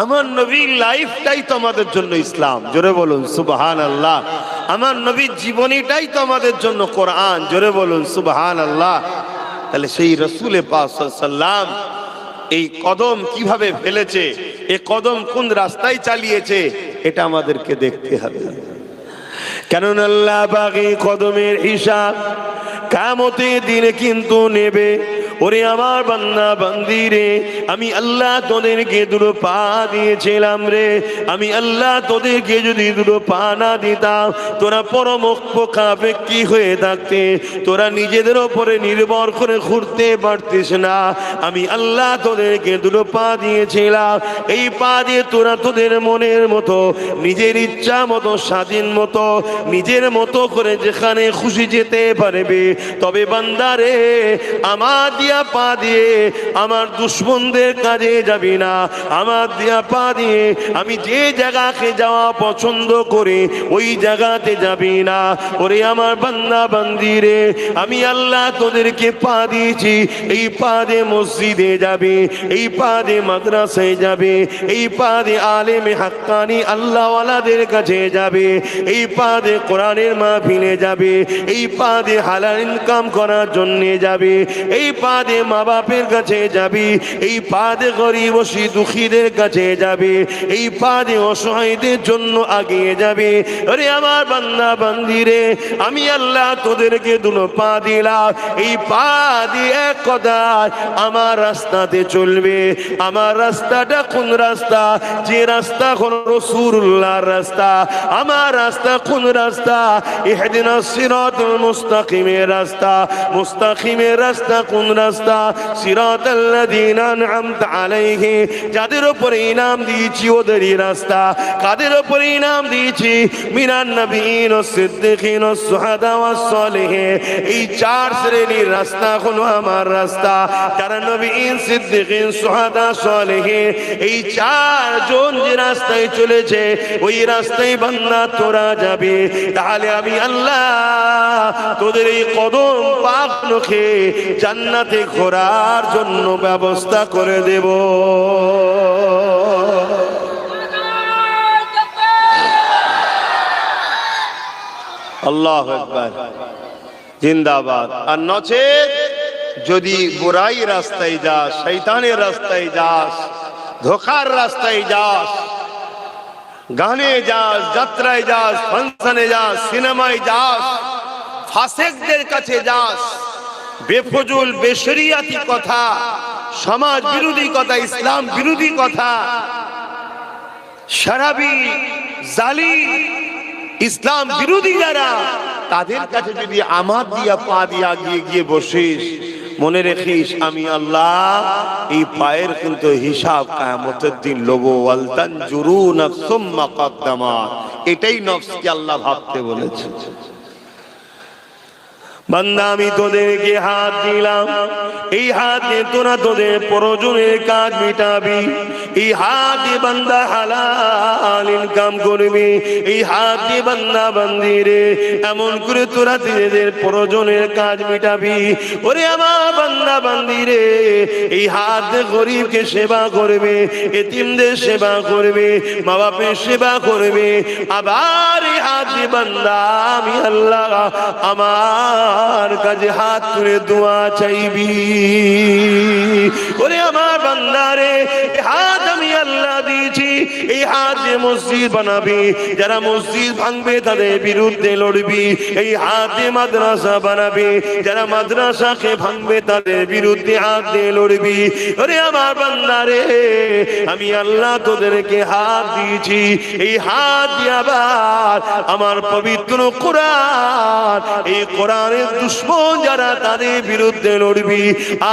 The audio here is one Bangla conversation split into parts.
আমার নবীর লাইফটাই তো আমাদের জন্য ইসলাম, জোরে বলুন সুবহানাল্লাহ। আমার নবীর জীবনীটাই তো আমাদের জন্য কোরআন, জোরে বলুন সুবহানাল্লাহ। তাহলে সেই রাসূল পাক সাল্লাল্লাহু আলাইহি ওয়াসাল্লাম এই কদম কিভাবে ফেলেছে, এই কদম কোন রাস্তায় চালিয়েছে, এটা আমাদেরকে দেখতে হবে। কারণ আল্লাহ পাক এই কদমের হিসাব কিয়ামতের দিনে কিন্তু নেবে। ওরে আমার বান্দা বান্দি রে, আমি আল্লাহ তোদেরকে দুটো পা দিয়েছিলাম রে, আমি আল্লাহ তোদেরকে যদি দুটো পা না দিতাম, তোরা পরমপক্ষাপেক্ষী হয়ে থাকতে, তোরা নিজেদের ওপরে নির্ভর করে ঘুরতে পারতিস না। আমি আল্লাহ তোদেরকে দুটো পা দিয়েছিলাম, এই পা দিয়ে তোরা তোদের মনের মতো, নিজের ইচ্ছা মতো, স্বাধীন মতো, নিজের মতো করে যেখানে খুশি যেতে পারবে। তবে বান্দারে, আমার দিয়া পা দিয়ে আমার দুশমনদের কাজে যাবি না, আমার দিয়া পা দিয়ে আমি যে জায়গাকে যাওয়া পছন্দ করি ওই জায়গাতে যাবি না। ওরে আমার বান্দা বান্দি রে, আমি আল্লাহ তোদেরকে পা দিয়েছি, এই পা দিয়ে মসজিদে যাবে, এই পা দিয়ে মাদ্রাসায় যাবে, এই পা দিয়ে আলেমে হাক্কানি আল্লাহওয়ালাদের কাছে যাবে, এই পা দিয়ে কোরআনের মাহফিলে যাবে, এই পা দিয়ে হালাল ইনকাম করার জন্য যাবে, এই পা দিয়ে মা বাপের কাছে যাবি, এই পা দিয়ে গরিব দুঃখীদের কাছে যাবে, এই পা দিয়ে অসহায়দের জন্য আগিয়ে যাবে। আরে আমার বান্দা বান্দি রে, আমি আল্লাহ তোদেরকে দুটো পা দিলাম, এই পা দিয়ে এক কথায় আমার রাস্তাতে চলবে। আমার রাস্তাটা কোন রাস্তা? যে রাস্তা কোন রাসূলুল্লাহর রাস্তা। আমার রাস্তা কোন রাস্তা? ইহদিনাস সিরাতুল মুস্তাকিমের রাস্তা। মুস্তাকিমের রাস্তা কোন রাস্তা? সিরাতাল্লাযীনা আনআমতা আলাইহিম, যাদের উপরে ইনাম দিয়েছি ওদেরই রাস্তা। কাদের উপরে ইনাম দিয়েছি? মিনান নবিয়্যিন ওয়াস সিদ্দিকিন ওয়াস শুহাদা ওয়াস সালিহিন। এই চার শ্রেণীর রাস্তা হলো আমার রাস্তা। যারা নবিয়্যিন, সিদ্দিকিন, শুহাদা, সালিহিন, এই চারজন যে রাস্তায় চলেছে ওই রাস্তায় বান্দা তোরা যাবে। তাহলে আমি আল্লাহ তোদের এই কদম পাক নখে জান্নাতে ঘোরার জন্য ব্যবস্থা করে দেব। আল্লাহু আকবার, জিন্দাবাদ। আর নচেত যদি বুরাই রাস্তায় যাস, শয়তানের রাস্তায় যাস, ধোকার রাস্তায় যাস, গানে যাস, যাত্রায় যাস, ফাংশনে যাস, সিনেমায় যাস, ফাসেকদের কাছে যাস, বেফজুল বেশরিয়াতি কথা, সমাজ বিরোধী কথা, ইসলাম বিরোধী কথা, শরাবি, জালিম, ইসলাম বিরোধী যারা, তাদের কাছে যদি আমার দিয়া পা দিয়া গিয়ে বসিস, মনে রেখিস আমি আল্লাহ এই পায়ের কিন্তু হিসাব কিয়ামতের দিন লব। ওয়াল তানজুরুনা সুম্মা কদ্দামাত, এটাই নফসকে আল্লাহ ভাবতে বলেছে। বান্দা আমি তোদেরকে হাত দিলাম, এই হাতে তোরা তোদের প্রয়োজনের কাজ মিটাবি। এই হাতে বান্দা হালাল ইনকাম করবি। এই হাতে বান্দা বান্দি রে এমন করে তোরা নিজেদের প্রয়োজনের কাজ মিটাবি। ওরে আমার বান্দা বান্দি রে, এই হাতে গরিবকে সেবা করবে, এতিমদের সেবা করবে, মা বাপের সেবা করবে। আবার এই হাতে বান্দা আমি আল্লাহ আমার কাছে হাত তুলে দোয়া চাইবি। ওরে আমার বান্দারে, হাত আমি আল্লাহ দিয়েছি, এই হাত দিয়ে মসজিদ বানাবি। যারা মসজিদ ভাঙবে তাদের বিরুদ্ধে লড়বি। এই হাতে মাদ্রাসা বানাবি, যারা মাদ্রাসাকে ভাঙবে তাদের বিরুদ্ধে হাত দিয়ে লড়বি। ওরে আমার বান্দারে, আমি আল্লাহ তোদেরকে হাত দিয়েছি, এই হাত দিয়ে আবার আমার পবিত্র কোরআন, এই কোরআনের দুশমন যারা তাদের বিরুদ্ধে লড়বি।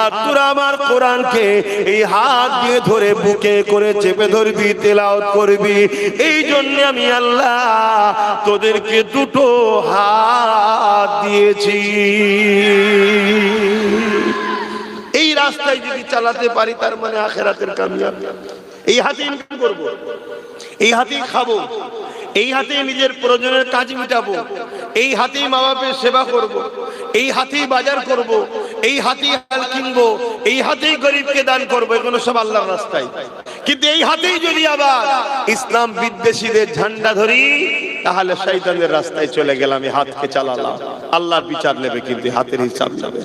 আর তোরা আমার কোরআনকে এই হাত দিয়ে ধরে বুকে করে চেপে ধরবি, তেলাওয়াত করবি। এই জন্য আমি আল্লাহ তোদেরকে দুটো হাত দিয়েছি। এই রাস্তায় যদি চালাতে পারি তার মানে আখিরাতের কামিয়াব। এই হাতে ইনকাম করব, এই হাতেই খাবো, এই হাতে নিজের প্রয়োজনের কাজ মিটাবো, এই হাতেই মা বাপের সেবা করব, এই হাতেই বাজার করব, এই হাতেই হাল কিনবো, এই হাতেই গরিবকে দান করবো। এগুলো সব আল্লাহর রাস্তায়। কিন্তু এই হাতেই যদি আবার ইসলাম বিদ্বেষীদের ঝান্ডা ধরি, তাহলে শয়তানের রাস্তায় চলে গেলাম, এই হাতকে চালালাম। আল্লাহর বিচার নেবে, কিন্তু হাতের হিসাব নেবে।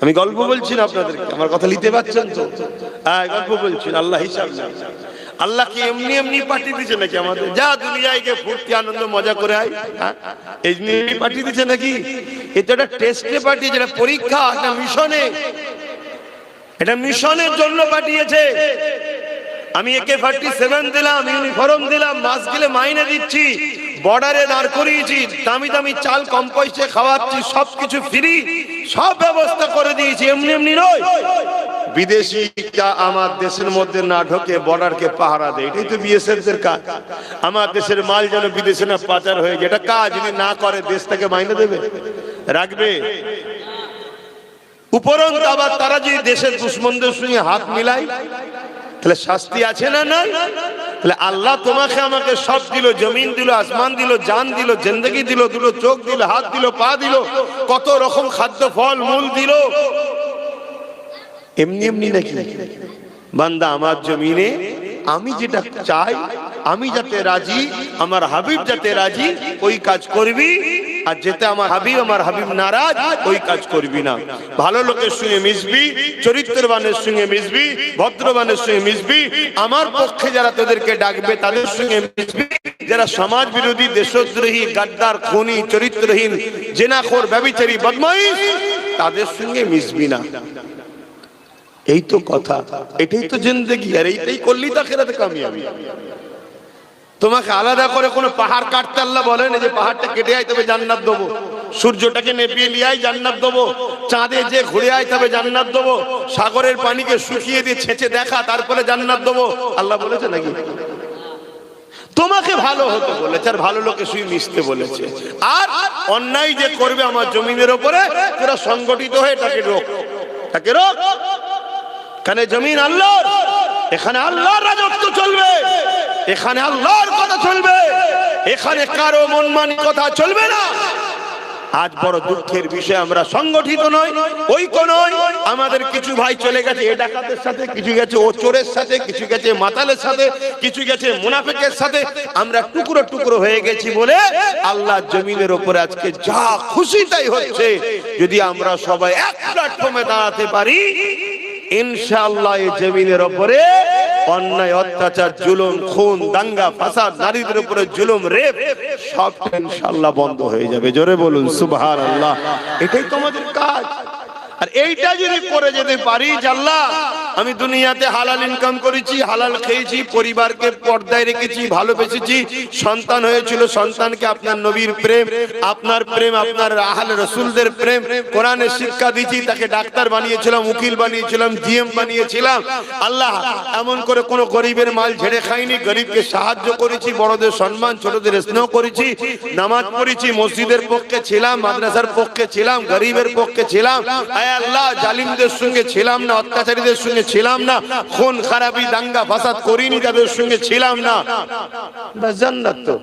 আমি গল্প বলছি না আপনাদেরকে, আমার কথা নিতে পারছেন তো? হ্যাঁ, গল্প বলছি, আল্লাহ হিসাব নেবে। আল্লাহ কি এমনি এমনি পাঠিয়ে দিচ্ছে নাকি আমাদের? যা দুনিয়ায় গিয়ে ফুর্তি আনন্দ মজা করে আয়, এমনি পাঠিয়ে দিচ্ছে নাকি? এটা একটা টেস্টে পাঠিয়েছে, এটা পরীক্ষা, একটা মিশনে, এটা মিশনের জন্য পাঠিয়েছে। আমি AK-47 দিলাম, ইউনিফর্ম দিলাম, মাস গেলে মাইনে দিচ্ছি, বর্ডারে দাঁড় করিয়েছি, দামি দামি চাল কম পয়সা খাওয়াচ্ছি, সবকিছু ফ্রি, সব ব্যবস্থা করে দিয়েছি। এমনি এমনি নয়। বিদেশিরা আমার দেশের মধ্যে না ঢোকে, বর্ডারকে পাহারা দেয়, এটাই তো BSF দের কাজ। আমার দেশের মাল যেন বিদেশে না পাচার হয়ে যায়, এটা কাজ। যদি না করে দেশ থেকে মাইনে দেবে, রাখবে? উপরন্তু আবার তারা যদি দেশের দুশ্মনদের সঙ্গে হাত মিলায়, তাহলে শাস্তি আছে না? নাই। তাহলে আল্লাহ তোমাকে আমাকে সব দিল, জমিন দিল, আসমান দিল, জান দিল, জিন্দেগি দিল, দুটো চোখ দিল, হাত দিল, পা দিল, কত রকম খাদ্য ফল মূল দিল। এমনি এমনি নাকি? বান্দা, আমার জমিনে আমি যেটা চাই, আমি যাতে রাজি, আমার হাবিব যাতে রাজি, ওই কাজ করবি। আর যেতে আমার হাবিব নারাজ, ওই কাজ করবি না। ভালো লোকের সঙ্গে মিশবি, চরিত্রবানের সঙ্গে মিশবি, ভদ্রবানের সঙ্গে মিশবি। আমার পক্ষে যারা তোদেরকে ডাকবে তাদের সঙ্গে মিশবি। যারা সমাজ বিরোধী, দেশদ্রোহী, গাদ্দার, খুনি, চরিত্রহীন, জেনাখোর, ব্যভিচারী, বদমাইশ, তাদের সঙ্গে মিশবি না। এই তো কথা, এটাই তো জিন্দেগি। আর এইটাই করলি তো আখিরাতে কামিয়াবি। তোমাকে আলাদা করে কোনো পাহাড় কাটতে আল্লাহ বলেন যে পাহাড়টা কেটে আয় তবে জান্নাত দেবো, সূর্যটাকে নেপিয়ে নিয়ে আয় জান্নাত দেবো, চাঁদে যে ঘুরে আয় তবে জান্নাত দেবো, সাগরের পানিকে শুকিয়ে দিয়ে ছেঁচে দেখা তারপরে জান্নাত দেবো, আল্লাহ বলেছে নাকি? তোমাকে ভালো হতে বলেছে, আর ভালো লোকের সঙ্গে মিশতে বলেছে। আর অন্যায় যে করবে আমার জমিনের ওপরে, তোরা সংগঠিত হয়ে তাকে রোক, তাকে রোক। এখানে জমিন আল্লাহর, এখানে আল্লাহর রাজত্ব চলবে, এখানে আল্লাহর কথা চলবে, এখানে কারো মনমানি কথা চলবে না। আজ বড় দুঃখের বিষয়, আমরা সংগঠিত নই, ঐক্য নই। আমাদের কিছু ভাই চলে গেছে এ ডাকাতের সাথে, কিছু গেছে ও চোরের সাথে, কিছু গেছে মাতালের সাথে, কিছু গেছে মুনাফিকের সাথে। আমরা টুকরো টুকরো হয়ে গেছি বলে আল্লাহ জমিনের উপরে আজকে যা খুশি তাই হচ্ছে। যদি আমরা সবাই এক প্ল্যাটফর্মে দাঁড়াতে পারি, ইনশাআল্লাহ এই জমিনের উপরে অন্যায়, অত্যাচার, জুলুম, খুন, দাঙ্গা, ফাসাদ, নারীদের উপরে জুলুম, রেপ, সব ইনশাআল্লাহ বন্ধ হয়ে যাবে। জোরে বলুন সুবহানাল্লাহ। এটাই তোমাদের কাজ। আর এইটা যদি করে যেতে পারি যে আল্লাহ আমি দুনিয়াতে হালাল ইনকাম করেছি, হালাল খেয়েছি, পরিবারকে পর্দায় রেখেছি, ভালোবেসেছি, সন্তান হয়েছিল, সন্তানকে আপনার নবীর প্রেম, আপনার প্রেম, আপনার আহলে রাসূলদের প্রেম, কোরআনের শিক্ষা দিয়েছি, তাকে ডাক্তার বানিয়েছিলাম, উকিল বানিয়েছিলাম, জিএম বানিয়েছিলাম। আল্লাহ এমন করে কোনো গরিবের মাল ঝেড়ে খাইনি, গরিবকে সাহায্য করেছি, বড়দের সম্মান, ছোটদের স্নেহ করেছি, নামাজ পড়েছি, মসজিদের পক্ষে ছিলাম, মাদ্রাসার পক্ষে ছিলাম, গরিবের পক্ষে ছিলাম। আল্লাহ জালিমদের সঙ্গে ছিলাম না, অত্যাচারীদের সঙ্গে ছিলাম না, খুন খারাপি, দাঙ্গা ফাসাদ করিনি, তাদের সঙ্গে ছিলাম না। বাস জান্নাত। তো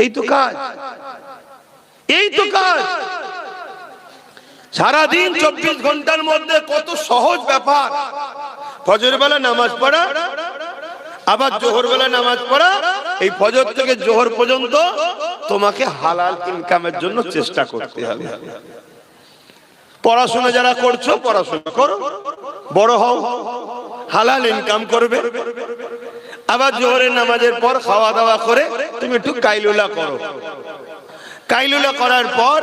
এই তো কাজ, এই তো কাজ। সারাদিন 24 ঘন্টার মধ্যে কত সহজ ব্যাপার। ফজর বেলা নামাজ পড়া, আবার জোহর বেলা নামাজ পড়া, এই ফজর থেকে জোহর পর্যন্ত তোমাকে হালাল ইনকামের জন্য চেষ্টা করতে হবে। পড়াশোনা যারা করছো পড়াশোনা করো, বড় হও, হালাল ইনকাম করবে। আবার জোহরের নামাজের পর খাওয়া দাওয়া করে তুমি একটু কাইলুলা করো। কাইলুলা করার পর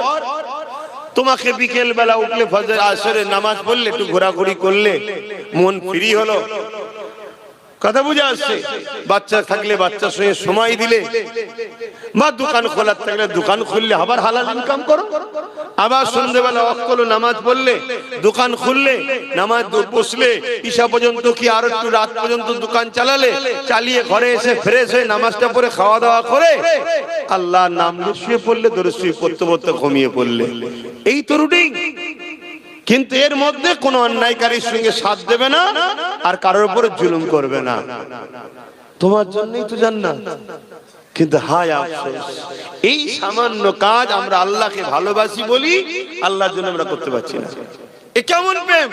তোমাকে বিকেল বেলা উঠলে ফজর আসরের নামাজ পড়লে, একটু ঘোরাঘুরি করলে, মন ফ্রি হলো। কথা বুঝে আসছে? বাচ্চা থাকলে বাচ্চার সঙ্গে সময় দিলে, বা দোকান খোলা থাকলে দোকান খুললে, আবার হালাল ইনকাম করো। আবার সন্ধ্যেবেলা ওয়াক্ত হলো, নামাজ পড়লে, দোকান খুললে, নামাজ বসলে, ঈশা পর্যন্ত কি আর একটু রাত পর্যন্ত দোকান চালালে, চালিয়ে ঘরে এসে ফ্রেশ হয়ে নামাজটা পড়ে খাওয়া দাওয়া করে আল্লাহর নাম নিয়ে শুয়ে পড়লে, ধরে শুয়ে পড়তে পড়তে ঘুমিয়ে পড়লে। এই তো রুটিন। কিন্তু এর মধ্যে কোন অন্যায়কারীর সঙ্গে সাথ দেবে না, আর কারোর উপরে জুলুম করবে না। তোমার জন্যই তো জান্নাত। কিন্তু হায় আফসোস, এই সামান্য কাজ আমরা আল্লাহকে ভালোবাসি বলি, আল্লাহর জন্য আমরা করতে পারছি না। এ কেমন প্রেম?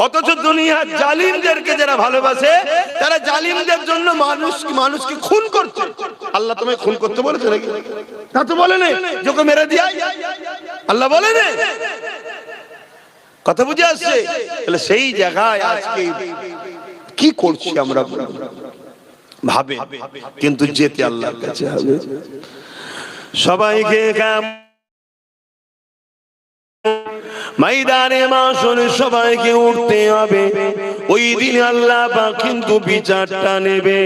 অথচ দুনিয়ার জালিমদেরকে যারা ভালোবাসে তারা জালিমদের জন্য মানুষকে খুন করছে। আল্লাহ তোমায় খুন করতে বলেছে নাকি? তা তো বলে নাই, যোকে মেরে দিয়া আল্লাহ বলে না। কথা বুঝে আসছে? তাহলে সেই জায়গায় আজকে কি করছি আমরা ভাবে, কিন্তু যেতে আল্লাহর কাছে হবে। সবাইকে ময়দানে মাশরে সবাইকে উঠতে হবে। ওই দিন আল্লাহ পাক কিন্তু বিচারটা নেবে।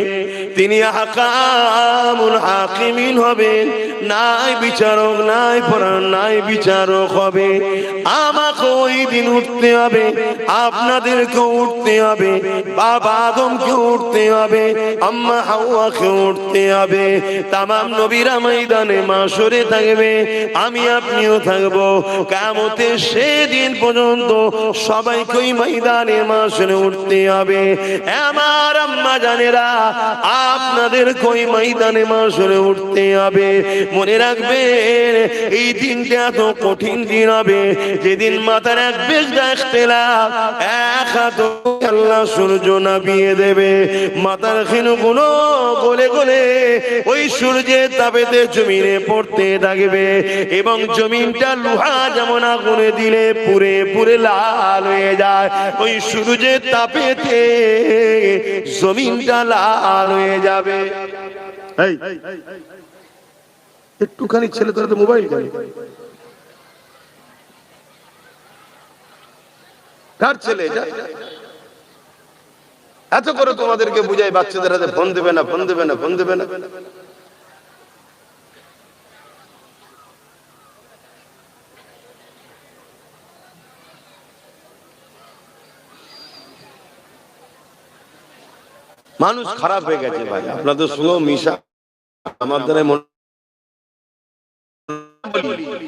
তিনি হাকামুল হাকিমিন হবেন, নাই বিচারক, নাই পরাণ, নাই বিচারক হবে। আমাকে ওই দিন উঠতে হবে, আপনাদেরকে উঠতে হবে, বাবা আদমকে উঠতে হবে, আম্মা হাওয়াকে উঠতে হবে। তামাম নবীরা ময়দানে মাশরে থাকবে, আমি আপনিও থাকবো। কিয়ামতের সেদিন পর্যন্ত সবাইকে ওই ময়দানে মাশরে উঠতে হবে। আমার আম্মা জানেরা, আপনাদের ওই ময়দানে মাশরে উঠতে হবে। মনে রাখবেন, এই দিনটা এত কঠিন দিন হবে, যেদিন মাথার এক বেজা ইখতিলাফ, এক হাত আল্লাহ সূর্য নামিয়ে দেবে। মাথার খিনগুলো গলে গলে ওই সূর্যের তাপেতে জমিনে পড়তে থাকবে, এবং জমিনটা লোহা যেমন আগুনে দিলে পুরে পুরে লাল হয়ে যায়, ওই সূর্যের তাপেতে জমিনটা লাল হয়ে যাবে। একটুখানি ছেলে তোরা তো মোবাইল করে, কার ছেলে এটা? এত করে তোমাদেরকে বুঝাই, বাচ্চাদের হাতে ফোন দেবে না, ফোন দেবে না, ফোন দেবে না। মানুষ খারাপ হয়ে গেছে ভাই, আপনাদের সঙ্গে মিশা আমার দ্বারা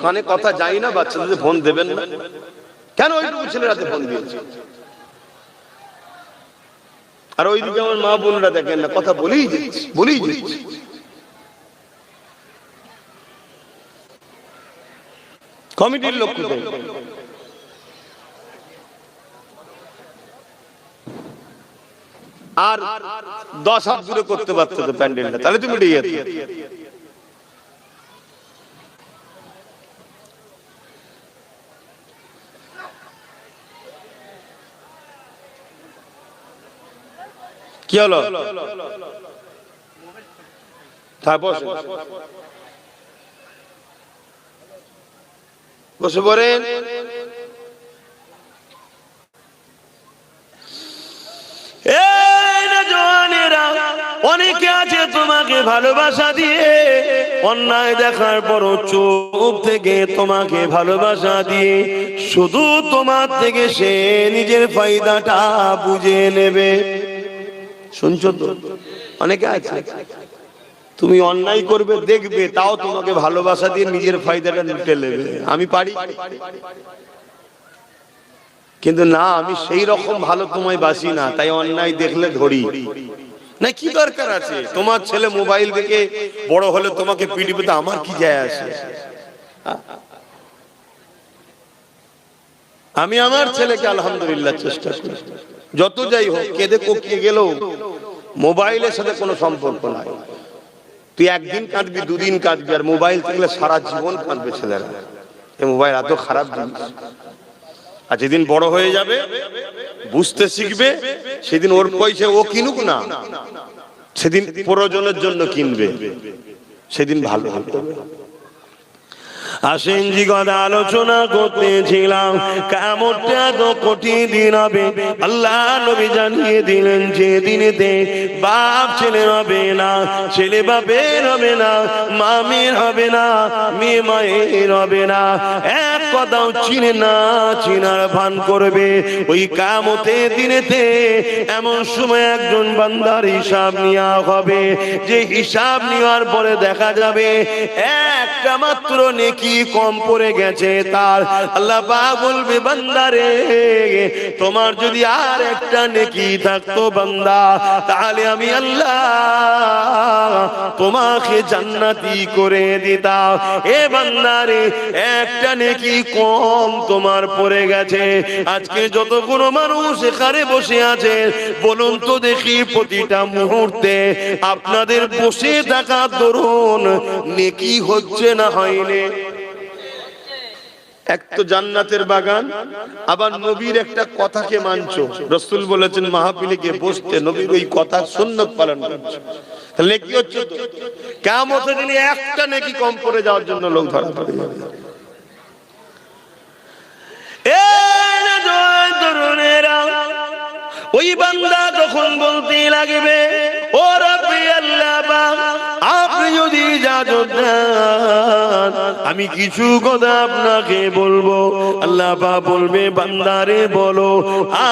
কানে কথা যায় না। বাচ্চাদের ফোন দেবেন না কেন? ওইটুকু ছেলের হাতে ফোন দিয়েছে, আর ওইদিকে আমার মা বোনরা দেখেন না, কথা বলেই যাচ্ছে, বলেই যাচ্ছে। কমিটির লোক আর 10 হাত দূরে করতে পারতো তো প্যান্ডেলটা, তাহলে তুমি উঠে যেতে। কি হলো? বসে পড়েন। অনেকে আছে তোমাকে ভালোবাসা দিয়ে, অন্যায় দেখার পর চুপ থেকে তোমাকে ভালোবাসা দিয়ে শুধু তোমার থেকে সে নিজের ফায়দাটা বুঝে নেবে। শুনছো তো? অনেকে আছে তুমি অন্যায় করবে দেখবে, তাও তোমাকে ভালোবাসা দিয়ে নিজের ফায়দাটা লুটে নেবে। আমি পারি, কিন্তু না, আমি সেই রকম ভালো তোমায় বাসি না, তাই অন্যায় দেখলে ধরি না। কি দরকার আছে? তোমার ছেলে মোবাইল দেখে বড় হলে তোমাকে পিটিবে, তো আমার কি যায় আসে? আমি আমার ছেলেকে আলহামদুলিল্লাহ চেষ্টা করি, যত যাই হোক, কেঁদে কোকিয়ে গেলেও মোবাইলের সাথে কোনো সম্পর্ক নাই। তুই একদিন কাঁদবি, দুদিন কাঁদবি, আর মোবাইল থাকলে সারা জীবন কাঁদবে ছেলেরা। এই মোবাইল এত খারাপ জিনিস। আর যেদিন বড় হয়ে যাবে, বুঝতে শিখবে, সেদিন ওর পয়সা ও কিনুক না, সেদিন প্রয়োজনের জন্য কিনবে, সেদিন ভালো হবে। আসেন জি কথা আলোচনা করতেছিলাম, কিয়ামতটা তো কঠিন দিন হবে। আল্লাহ নবী জানিয়ে দিলেন, যে দিনেতে বাপ ছেলে হবে না, ছেলে বাপের হবে না, মা মেয়ের হবে না, মেয়ে মায়ের হবে না, এক কথাও চিনে না চিনার ভান করবে। ওই কিয়ামতের দিনেতে এমন সময় একজন বান্দার হিসাব নেওয়া হবে, যে হিসাব নেওয়ার পরে দেখা যাবে একটা মাত্র নেকি কম পড়ে গেছে তার। আল্লাহ পাক বলবে, বান্দারে, তোমার যদি আর একটা নেকি থাকতো বান্দা, তাহলে আমি আল্লাহ তোমাকে জান্নাতি করে দিতাম। এ বান্দারে একটা নেকি কম তোমার পড়ে গেছে। আজকে যতগুলো মানুষ এখানে বসে আছে বলুন তো দেখি, প্রতিটা মুহূর্তে আপনাদের বসে থাকা দরুন নেকি হচ্ছে না হয়নি? এক তো জান্নাতের বাগান, আবার নবীর একটা কথাকে মানছো। রাসূল বলেছেন মাহফিলে গিয়ে বসতে নবীর ওই কথা সুন্নাত পালন করছো, তাহলে নেকি হচ্ছে তো। কিয়ামতের দিনে একটা নেকি কম পড়ে যাওয়ার জন্য লোক ধরা পড়ে যাবে। ওই বান্দা তখন বলতে লাগবে, ও রাব্বি আল্লাহ পাক, আপনি যদি ইজাজত দেন আমি কিছু কথা আপনাকে বলবো। আল্লাহ পাক বলবে, বান্দারে বলো,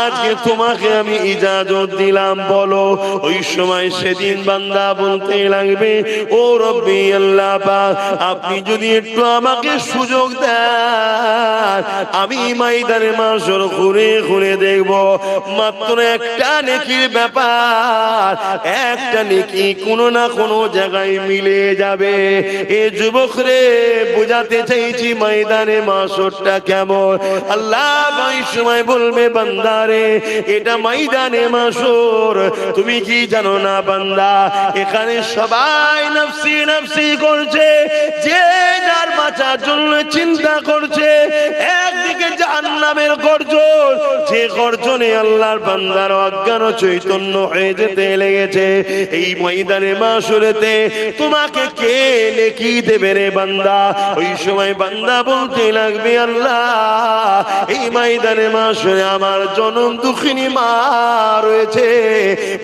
আজকে তোমাকে আমি ইজাজত দিলাম, বলো। ওই সময় সেদিন বান্দা বলতে লাগবে, ও রাব্বি আল্লাহ পাক, আপনি যদি একটু আমাকে সুযোগ দেন আমি ময়দানে মাশর ঘুরে ঘুরে দেখব মাত্র একটা নেকির ব্যাপার, একটা নেকি কোনো না কোনো জায়গায় মিলে যাবে। এ যুবক রে, বুঝাতে চাইছি ময়দানে মাশরটা কেমন। আল্লাহ ওই সময় বলবে, বান্দারে এটা ময়দানে মাশর, তুমি কি জানো না বান্দা, এখানে সবাই নফসি নফসি করছে, যে যার বাঁচার জন্য চিন্তা করছে। একদিকে জাহান্নামের গর্জন, যে গর্জনে আল্লাহর বান্দার অজ্ঞান চৈতন্য হয়ে যেতে লেগেছে। এই ময়দানে মাশরেতে তোমাকে কে নেকি দেবে রে বান্দা? ওই সময় বান্দা বলতে লাগবে, আল্লাহ এই ময়দানে মাশরে আমার জনম দুঃখিনী মা রয়েছে।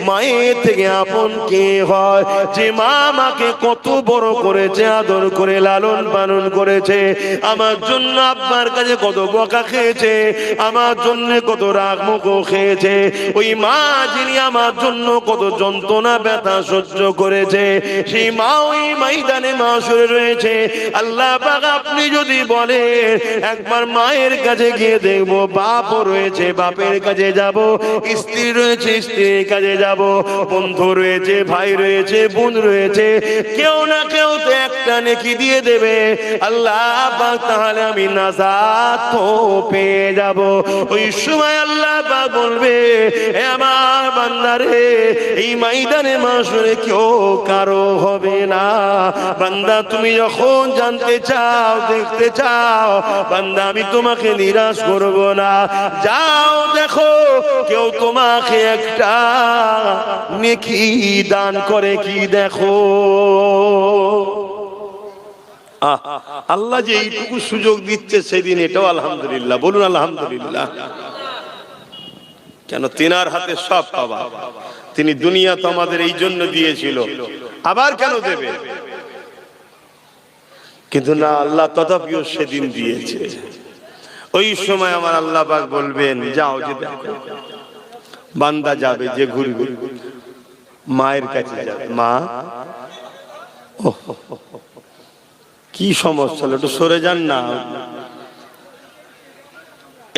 মায়ের থেকে আপন কে হয়? যে মা আমাকে কত বড় করেছে, আদর করে লালন পালন করেছে, আমার জন্য আব্বার কাছে কত বকা খেয়েছে, আমার জন্য কত রাগ মুখ খেয়েছে। ওই মা যিনি আমার জন্য কত যন্ত্রণা ব্যথা সহ্য করেছে, সেই মা ওই ময়দানে মাশরে রয়েছে। আল্লাহ পাক আপনি যদি বলেন একবার মায়ের কাছে গিয়ে দেখবো, বাপও রয়েছে বাপের কাছে যাব, স্ত্রী রয়েছে স্ত্রীর কাছে যাব, বন্ধু রয়েছে ভাই রয়েছে বোন রয়েছে, কেউ না কেউ তো একটা নেকি দিয়ে দেবে। আল্লাহ পাক তাহলে আমি নাজাত তো পেয়ে যাব। ওই সময় আল্লাহ পাক বলবে, হে আমার বান্দারে, এই ময়দানে মাশরে কেউ কারো হবে না। বান্দা তুমি যখন জানতে চাও, দেখতে চাও, বান্দা আমি তোমাকে নিরাশ করব না। যাও দেখো কেউ তোমাকে একটা নেকি দান করে কি দেখো। আল্লাহ যে এইটুকু সুযোগ দিচ্ছে সেদিন এটাও আলহামদুলিল্লাহ, বলুন আলহামদুলিল্লাহ। কেন? তিনার হাতে সব পাওয়া। তিনি দুনিয়া তো আমাদের এই জন্য দিয়েছিল, আবার কেন দেবে? কিন্তু না, আল্লাহ তথাপিও সেদিন দিয়েছে। ওই সময় আমার আল্লাহ পাক বলবেন, যাও যে দেখো। বান্দা যাবে, যে ঘুরবে মায়ের কাছে যাবে, মা কি সমস্যা হলো, একটু সরে যান না,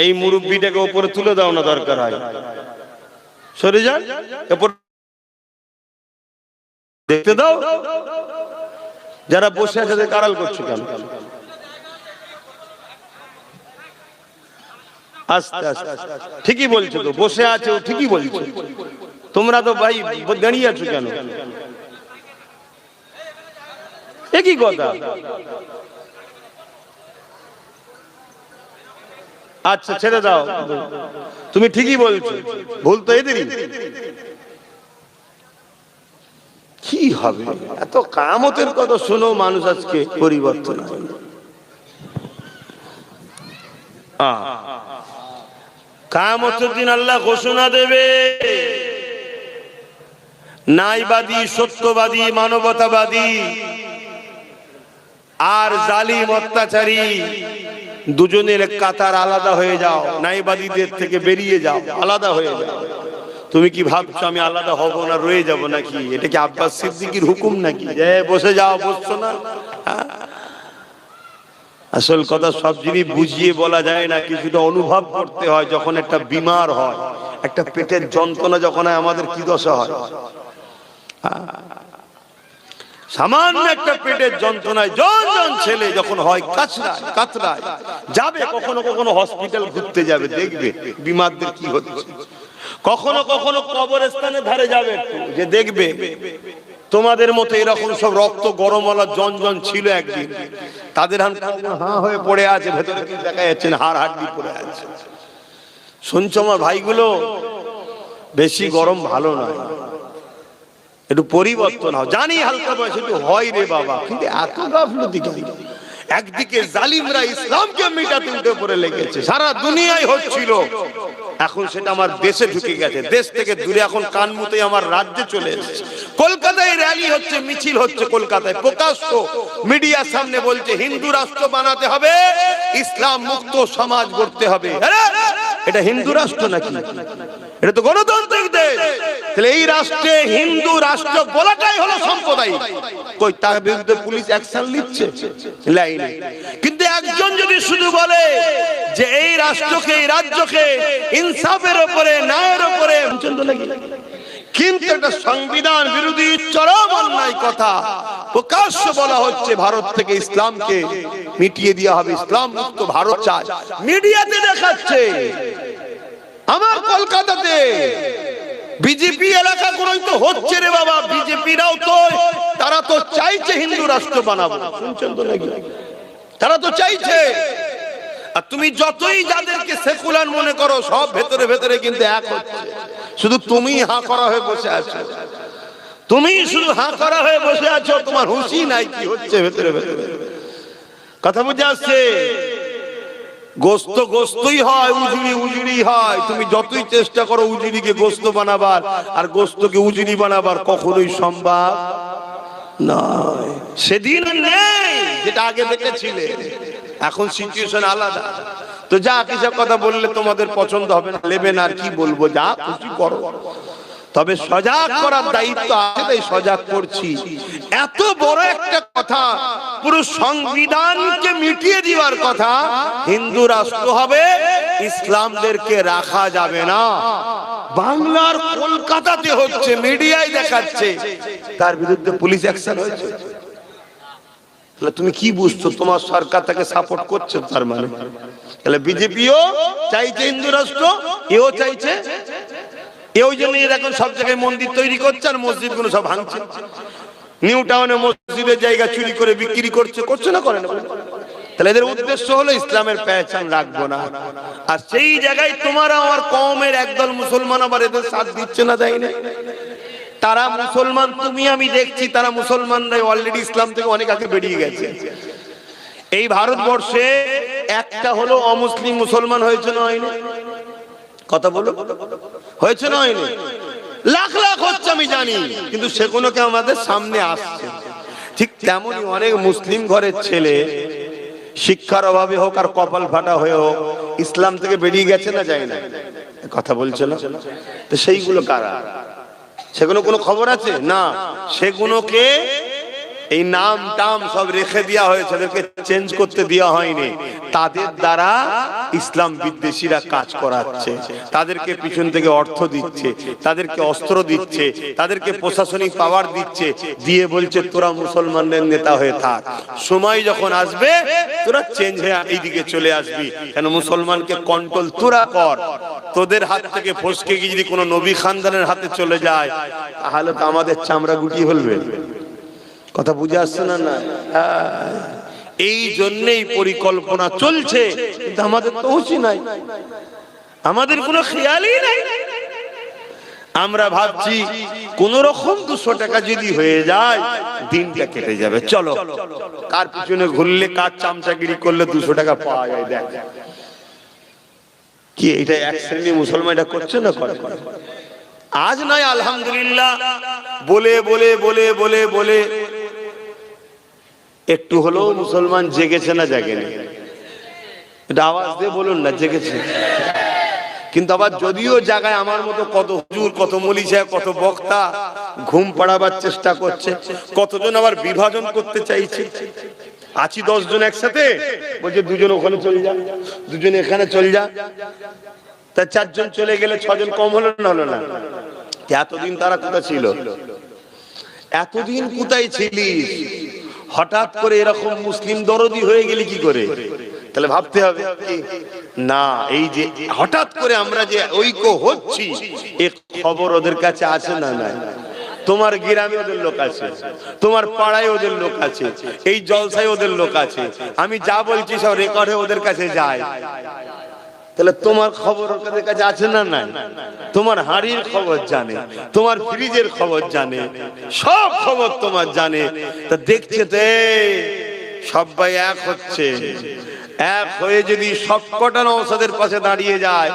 এই মুরব্বিটাকে উপরে তুলে দাও না, দরকার হয় সরে যান, দেখতে দাও। যারা বসে আছে আড়াল করছো কেন? আস্তে আস্তে, ঠিকই বলছো তো, বসে আছে ও ঠিকই বলছো, তোমরা তো ভাই দাঁড়িয়ে আছো কেন? একই কথা। আচ্ছা ছেড়ে দাও, তুমি ঠিকই বলছো, ভুল তো এদেরই। কি হবে? এত কামতের কথা শোনো, মানুষ আজকে পরিবর্তন হয়। কিয়ামতের দিন আল্লাহ ঘোষণা দেবে, ন্যায়বাদী, সত্যবাদী, মানবতাবাদী আর জালিম অত্যাচারী দুজনের কাতার আলাদা হয়ে যাও, ন্যায়বাদীদের থেকে বেরিয়ে যাও, আলাদা হয়ে যাও। তুমি কি ভাবছো আমি আলাদা হব না, রয়ে যাব নাকি? এটা কি আব্বাস সিদ্দিকীর হুকুম নাকি যে বসে যাও, বসছো না? আসল কথা সব জিনিস বুঝিয়ে বলা যায় না, কিছুটা অনুভব করতে হয়। যখন একটা বিমার হয়, একটা পেটের যন্ত্রণা যখন হয়, আমাদের কি দশা হয়? সামান্য একটা পেটের যন্ত্রণায় জন ছেলে যখন হয় কাতরায় যাবে, কখনো কখনো হসপিটাল ঘুরতে যাবে, দেখবে বিমারদের কি হচ্ছে। কখনো কখনো কবরস্থানে ধারে যাবে যে দেখবে তোমাদের মতো এরকম সব রক্ত গরমওয়ালা জন ছিল একদিন, তাদের হাঁ হয়ে পড়ে আছে, ভেতরে কি দেখা যাচ্ছে না, হাড় হাড্ডি পড়ে আছে। শুনছো আমার ভাইগুলো, বেশি গরম ভালো নয়, একটু পরিবর্তন হয়। জানি হালকা বয়সে একটু হয় রে বাবা, কিন্তু এত গাফলতি কেন? একদিকে জালিমরা ইসলামকে মিটাতে উঠে পড়ে লেগেছে, সারা দুনিয়ায় হচ্ছিল, এখন সেটা আমার দেশে ঢুকে গেছে, দেশ থেকে দূরে এখন কানমুতে আমার রাজ্যে চলে এসেছে। কলকাতায় র্যালি হচ্ছে, মিছিল হচ্ছে, কলকাতায় প্রকাশ্য মিডিয়ার সামনে বলছে হিন্দু রাষ্ট্র বানাতে হবে, ইসলাম মুক্ত সমাজ গড়তে হবে। এটা হিন্দু রাষ্ট্র নাকি? এটা তো গণতান্ত্রিক দেশ। তাহলে এই রাষ্ট্রে হিন্দু রাষ্ট্র বলাটাই হলো সাম্প্রদায়িক। কই তার বিরুদ্ধে পুলিশ অ্যাকশন নিচ্ছে? লাইনে। কিন্তু একজন যদি শুধু বলে যে এই রাষ্ট্রকে, এই রাজ্যকে ইনসাফের উপরে, ন্যায়ের উপরে, কিন্তু একটা সংবিধান বিরোধী চরম অন্যায় কথা প্রকাশ্য বলা হচ্ছে, ভারত থেকে ইসলামকে মিটিয়ে দেওয়া হবে, ইসলাম মুক্ত ভারত চায়, মিডিয়াতে দেখাচ্ছে। আমার কলকাতাতে বিজেপি এলাকা গুলোই তো হচ্ছে রে বাবা, বিজেপিরাও তো, তারা তো চাইছে হিন্দু রাষ্ট্র বানাবো, শুনছেন তো নাকি? তারা তো চাইছে। আর তুমি যতই যাদেরকে সেকুলার মনে করো, সব ভেতরে ভেতরে কিন্তু এক হচ্ছে। শুধু তুমি হাঁ করা হয়ে বসে আছো, তুমি শুধু হাঁ করা হয়ে বসে আছো, তোমার হুঁশি নাই কি হচ্ছে ভেতরে ভেতরে। কথা বুঝে আসছে? গোস্ত গোস্তই হয়, উজুড়ি হয়। তুমি যতই চেষ্টা করো উজুড়িকে গোস্ত বানাবার আর গোস্তকে উজুড়ি বানাবার, কখনোই সম্ভব নয়। সেদিন নেই যেটা আগে দেখেছিলে, এখন সিচুয়েশন আলাদা। তো যা কিছু কথা বললে তোমাদের পছন্দ হবে না, নেবে না, আর কি বলবো, যা খুশি করো। তবে সজাগ করার দায়িত্ব আছে, তাই সজাগ করছি। এত বড় একটা কথা, পুরো সংবিধানকে মিটিয়ে দেওয়ার কথা, হিন্দু রাষ্ট্র হবে, ইসলামদেরকে রাখা যাবে না। বাংলার কলকাতাতে হচ্ছে, মিডিয়ায় দেখাচ্ছে, তার বিরুদ্ধে পুলিশ অ্যাকশন হয়েছে। তুমি কি বুঝছো? তোমার সরকার তাকে সাপোর্ট করছে, তার মানে তাহলে বিজেপিও চাইছে হিন্দু রাষ্ট্র, এও চাইছে। এই জন্য এখন সব জায়গায় মন্দির তৈরি করছে আর মসজিদ গুলো সব ভাঙছে। নিউ টাউনে মসজিদের জায়গা চুরি করে বিক্রি করছে না, করে না? তাহলে এদের উদ্দেশ্য হলো ইসলামের পেহচান রাখবো না। আর সেই জায়গায় তোমার আমার কওমের একদল মুসলমান আবার এদের সাথ দিচ্ছে না, তাই না? তারা মুসলমান, তুমি আমি দেখছি, তারা মুসলমানরাই অলরেডি ইসলাম থেকে অনেক আগে বেরিয়ে গেছে। এই ভারতবর্ষে একটা হলো অমুসলিম মুসলমান হয়েছে না, হয়নি? কথা বলো, হয়েছে না হয়নি? লাখ লাখ হচ্ছে আমি জানি, কিন্তু সেগুলোকে আমাদের সামনে আসছে। ঠিক তেমনই অনেক মুসলিম ঘরের ছেলে শিক্ষার অভাবে হোক আর কপাল ফাটা হয়ে হোক ইসলাম থেকে বেরিয়ে গেছে না, যায় না? কথা বলছে না? তো সেইগুলো কারা? সেগুলো কোনো খবর আছে না? সেগুলোকে এই নাম টাম সব রেখে দেওয়া হয়েছে, তাদেরকে চেঞ্জ করতে দেওয়া হয়নি। তাদের দ্বারা ইসলাম বিদ্বেষীরা কাজ করাচ্ছে, তাদেরকে পিছন থেকে অর্থ দিচ্ছে, তাদেরকে অস্ত্র দিচ্ছে, তাদেরকে প্রশাসনিক পাওয়ার দিচ্ছে, দিয়ে বলছে তোরা মুসলমানদের নেতা হয়ে থাক, সময় যখন আসবে তোরা চেঞ্জ হয়ে এইদিকে চলে আসবি, কেন মুসলমানকে কন্ট্রোল তোরা কর। তোদের হাত থেকে ফসকে গিয়ে যদি কোনো নবী খানদানের হাতে চলে যায়, তাহলে তো আমাদের চামড়া গুটিয়ে ফেলবে। কথা বুঝে আসছে না? না, এই জন্যই পরিকল্পনা চলছে, কিন্তু আমাদের তো হুঁশি নাই, আমাদের কোনো খেয়ালই নাই। আমরা ভাবছি কোন রকম 200 টাকা যদি হয়ে যায় দিনটা কেটে যাবে, চলো কার পিছনে ঘুরলে, কার চামচাগিরি করলে 200 টাকা পাওয়া যায়। দেখ কি এটা এক শ্রেণী মুসলমান এটা করছে না? করে। আজ নয় আলহামদুলিল্লাহ বলে বলে বলে বলে বলে একটু হলেও মুসলমান জেগেছে না জাগেনি? এটা আওয়াজ দিয়ে বলুন না জেগেছে। কিন্তু আবার যদিও জায়গায় আমার মতো কত হুজুর, কত মৌলী সাহেব, কত বক্তা ঘুম পাড়াবার চেষ্টা করছে, কতজন আবার বিভাজন করতে চাইছে। আছি 10 জন একসাথে, বলছে 2 জন ওখানে চলে যা, 2 জন এখানে চলে যা, তা 4 জন চলে গেলে 6 জন কম হলো না? হলো না? এতদিন তারা কোথা ছিল? এতদিন কোথায় ছিলিস, হঠাৎ করে এরকম মুসলিম দরদি হয়ে গেলি কি করে? তাহলে ভাবতে হবে না, এই যে হঠাৎ করে আমরা যে ঐক্য হচ্ছি, এই খবর ওদের কাছে আছে না নাই? তোমার গ্রামে ওদের লোক আছে, তোমার পাড়ায় ওদের লোক আছে, এই জলসায় ওদের লোক আছে, আমি যা বলছি সব রেকর্ডে ওদের কাছে যায়। তাহলে তোমার খবর ওদের কাছে আছে না নাই? তোমার হাড়ির খবর জানে, তোমার ফ্রিজের খবর জানে, সব খবর তোমার জানে। তা দেখছে তো সবাই এক হচ্ছে, এক হয়ে যদি সবকটা নওশাদের পাশে দাঁড়িয়ে যায়,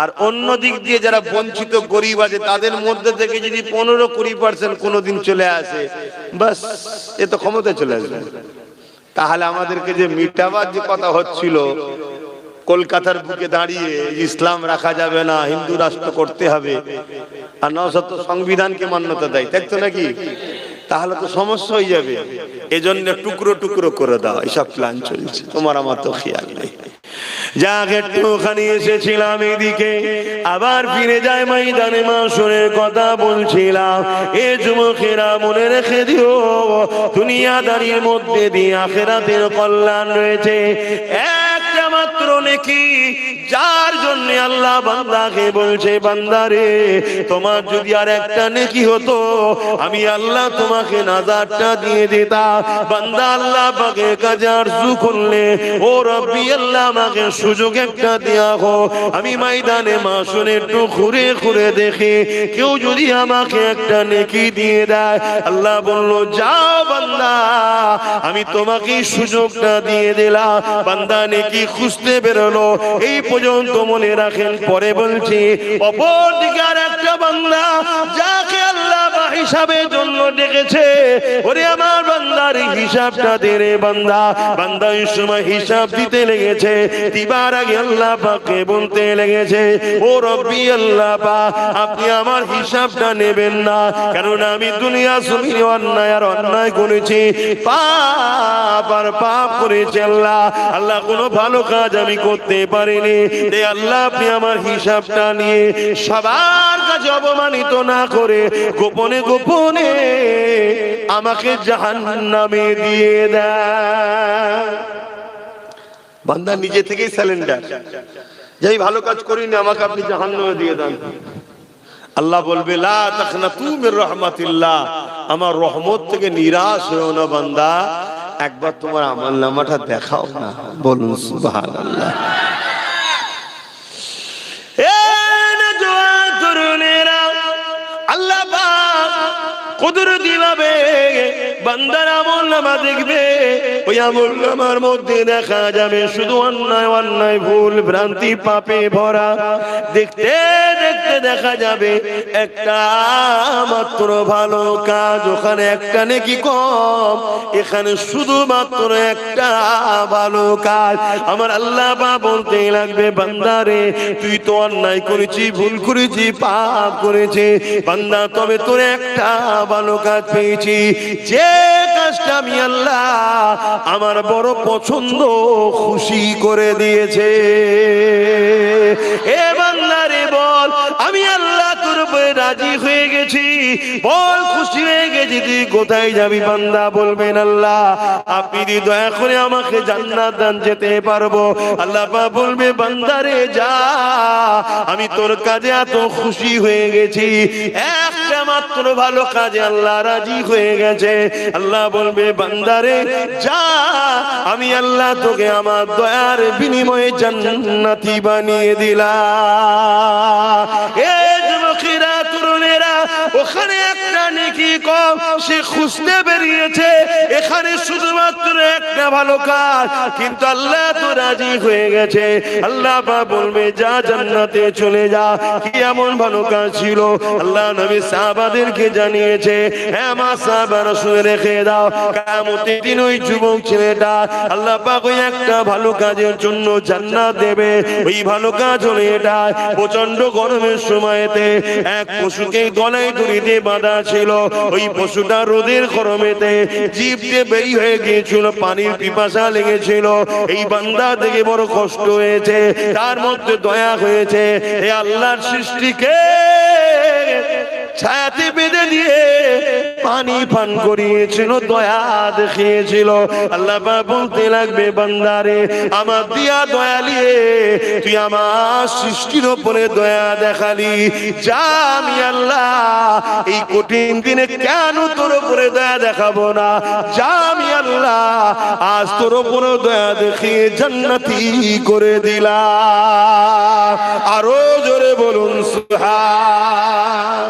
আর অন্য দিক দিয়ে যারা বঞ্চিত গরিব আছে তাদের মধ্যে থেকে যদি 15-20% কোনোদিন চলে আসে, বাস এ তো ক্ষমতা চলে আসবে। তাহলে আমাদেরকে যে মিটাবার যে কথা হচ্ছিল কলকাতার বুকে দাঁড়িয়ে, ইসলাম রাখা যাবে না, হিন্দু রাষ্ট্র করতে হবে, আর নওশাদ তো সংবিধানকে মান্যতা দেয়, তাই তো নাকি? তাহলে তো সমস্যা হয়ে যাবে। এজন্য টুকরো টুকরো করে দাও, এসব প্ল্যান চলছে, তোমার আমার তো খেয়াল নেই। যাক, একটুখানি এসেছিলাম এদিকে, আবার ফিরে যায় ময়দানে মাশরের কথা বলছিলাম। এ যুবকেরা মনে রেখে দিও, দুনিয়াদারির মধ্যে দিয়ে আখিরাতের কল্যাণ রয়েছে। একটা মাত্র নেকি, যার জন্য আল্লাহ বান্দাকে বলছে, বান্দারে তোমার যদি আর একটা নেকি হতো, আমি আল্লাহ তোমাকে নাজাতটা দিয়ে দিতাম। বান্দা আল্লাহ পাকে কাজে আরজু করলে, ও রব্বি আল্লাহ আমাকে সুযোগ একটা দেয়া হো, আমি ময়দানে মাশরে একটু ঘুরে ঘুরে দেখি কেউ যদি আমাকে একটা নেকি দিয়ে দেয়। আল্লাহ বলল, যাও বান্দা, আমি তোমাকে সুযোগটা দিয়ে দিলাম। বান্দা নেকি খুঁজতে বেরোলো। এই পর্যন্ত মনে রাখেন, পরে বলছি অপর দিকে আর একটা বান্দা যাকে আল্লাহ হিসাবের জন্য ডেকেছে, ওরে আমার বান্দার হিসাবটা দে রে বান্দা। বান্দা এই সময় হিসাব দিতে লেগেছে, দিবার আগে আল্লাহ পাককে বলতে লেগেছে, ও রব্বি আল্লাহ পাক, আপনি আমার হিসাবটা নেবেন না, কারণ আমি দুনিয়া জমিনে অন্যায় আর অন্যায় করেছি, পাপ আর পাপ করেছি। আল্লাহ আল্লাহ কোনো ভালো কাজ আমি করতে পারিনি, তাই আল্লাহ আপনি আমার হিসাবটা নিয়ে সবার কাছে অপমানিত না করে গোপনে গোপনে আমাকে জাহান্নামে দিয়ে দেয়। বান্দা নিজে থেকেই স্যালেন্ডার, যাই ভালো কাজ করিনি, আমাকে আপনি জাহান্নামে দিয়ে দেন। আল্লাহ বলবে, লা তাখনাতু মির রাহমাতিল্লাহ, আমার রহমত থেকে নিরাশ হও না বান্দা, একবার তোমার আমলনামাটা দেখাও না। বলুন সুবহানাল্লাহ। আল্লাহ পাক কুদরতি ভাবে বান্দার আমলনামা দেখবে, ওই আমলনামার মধ্যে দেখা যাবে শুধু অন্যায় অন্যায়, ভুল ভ্রান্তি, পাপে ভরা। দেখতে দেখতে দেখা যাবে একটা মাত্র ভালো কাজ, ওখানে একটা নেকি কম, এখানে শুধুমাত্র একটা ভালো কাজ। আমার আল্লাহ পাক বলতে লাগবে, বান্দারে তুই তো অন্যায় করেছি, ভুল করেছি, পাপ করেছি বান্দা, তবে তোর একটা ভালো কাজ পেয়েছি, যে কাজটা আমি আল্লাহ আমার বড় পছন্দ, খুশি করে দিয়েছে। এ বান্দারে বল, আমি আল্লাহ তোর উপরে রাজি হয়ে গেছি, বল খুশি হয়ে গেছি, তুই কোথায় যাবি? বান্দা বলবেন, আল্লাহ আপনি যদি দয়া করে আমাকে জান্নাত দান, যেতে পারবো। আল্লাহ পাক বলবে, বান্দারে যা, আমি তোর কাজে এত খুশি হয়ে গেছি, একটা মাত্র ভালো কাজে আল্লাহ রাজি হয়ে গেছে। আল্লাহ বলবে, বান্দারে যা, আমি আল্লাহ তোকে আমার দয়ার বিনিময়ে জান্নাতি বানিয়ে দিলাম। এ যুবকেরা, তরুণেরা, ওখানে একটা নেকি কম, সে খুঁজতে বেরিয়েছে, এখানে শুধুমাত্র একটা ভালো কাজ, কিন্তু আল্লাহ তো রাজি হয়ে গেছে। আল্লাহ পাক বলবে, যা জান্নাতে চলে যা। কি এমন ভালো কাজ ছিল? আল্লাহ নবী সাহাবাদেরকে জানিয়েছে, হ্যাঁ মা সাহাবারা শুনে রেখে দাও, কিয়ামতের দিন ওই যুবক ছেলেটা আল্লাহ পাক ওই একটা ভালো কাজের জন্য জান্নাত দেবে। ওই ভালো কাজ হলো এটা, প্রচন্ড গরমের সময়তে এক পশুকে গলায় দড়িতে বাঁধা ছিল, ওই পশুটা রোদের গরমেতে জিভ দিয়ে বেরিয়ে হয়ে গিয়েছিল, পানির পিপাসা লেগেছিল। এই বান্দা থেকে বড় কষ্ট হয়েছে, তার মধ্যে দয়া হয়েছে, হে আল্লাহর সৃষ্টিকে ছায়াতে বেঁধে দিয়ে পানি পান করিয়েছিল, দয়া দেখিয়েছিল। আল্লাহ পাক বলতে লাগবে, বান্দারে আমার দিয়া দয়ালিয়ে তুই আমার সৃষ্টির উপরে দয়া দেখালি, যা আমি আল্লাহ এই কঠিন দিনে কেন তোর উপরে দয়া দেখাবো না, যা আমি আল্লাহ আজ তোর উপরে দয়া দেখিয়ে জান্নাতি করে দিলাম। আরো জোরে বলুন সুবহান।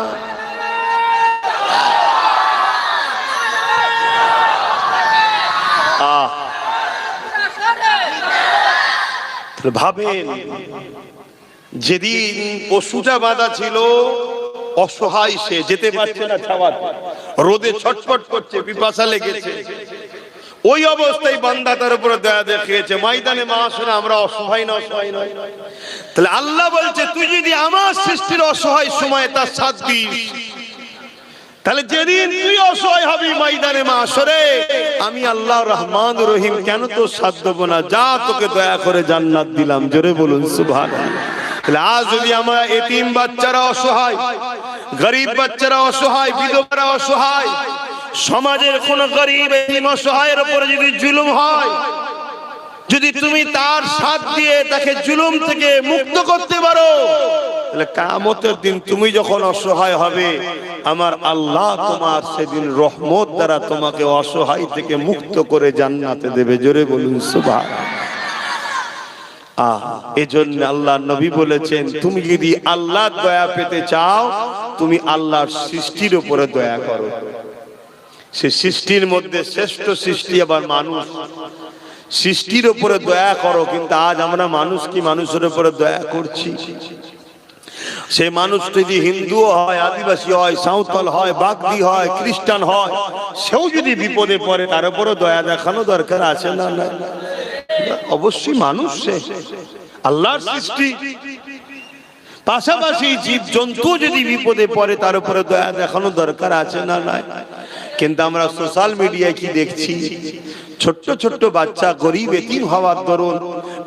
ভাবেন, যেদিন পশুটা বাঁধা ছিল, অসহায়, সে যেতে পারছে না, রোদে ছটফট করছে, পিপাসা লেগেছে, ওই অবস্থায় বান্দা তার উপরে দয়া দেখিয়েছে। ময়দানে মাশাআল্লাহ আমরা অসহায় না, অসহায় নয়? তাহলে আল্লাহ বলছে তুই যদি আমার সৃষ্টির অসহায় সময় তার সাথ দিস, তাহলে যেদিন তুই অসহায় হবি ময়দানে মাশরে, আমি আল্লাহ রহমান রহিম কেন তোর সাথ দেবো না, যা তোকে দয়া করে জান্নাত দিলাম। জোরে বলুন সুবহানাল্লাহ। তাহলে আজ যদি আমরা এতিম বাচ্চারা অসহায়, গরিব বাচ্চারা অসহায়, বিধবারা অসহায়, সমাজের কোন গরিব এতিম অসহায়ের উপরে যদি জুলুম হয়, যদি তুমি তার সাথ দিয়ে তাকে জুলুম থেকে মুক্ত করতে পারো, তাহলে কিয়ামতের দিন তুমি যখন অসহায় হবে, আমার আল্লাহ তোমার সেদিন রহমত দ্বারা তোমাকে অসহায় থেকে মুক্ত করে জান্নাতে দেবে। জোরে বলুন সুবহানাল্লাহ। এজন্য আল্লাহ নবী বলেছেন, তুমি যদি আল্লাহর দয়া পেতে চাও, তুমি আল্লাহর সৃষ্টির উপরে দয়া করো। সে সৃষ্টির মধ্যে শ্রেষ্ঠ সৃষ্টি আবার মানুষ, সৃষ্টির উপরে দয়া করো। কিন্তু আজ আমরা মানুষ কি মানুষের উপরে দয়া করছি? সে মানুষ যদি হিন্দু হয়, আদিবাসী হয়, সাঁওতাল হয়, বাগদি হয়, খ্রিস্টান হয়, সেও যদি বিপদে পড়ে তার উপরে দয়া দেখানো দরকার আছে না? না, অবশ্যই মানুষ সে আল্লাহর সৃষ্টি। পাশাপাশি জীব জন্তু যদি বিপদে পড়ে তার উপরে দয়া দেখানো দরকার আছে না? নাই। কিন্তু আমরা সোশ্যাল মিডিয়ায় কি দেখছি, ছোট্ট ছোট্ট বাচ্চা গরিব এতিম হওয়ার দরুন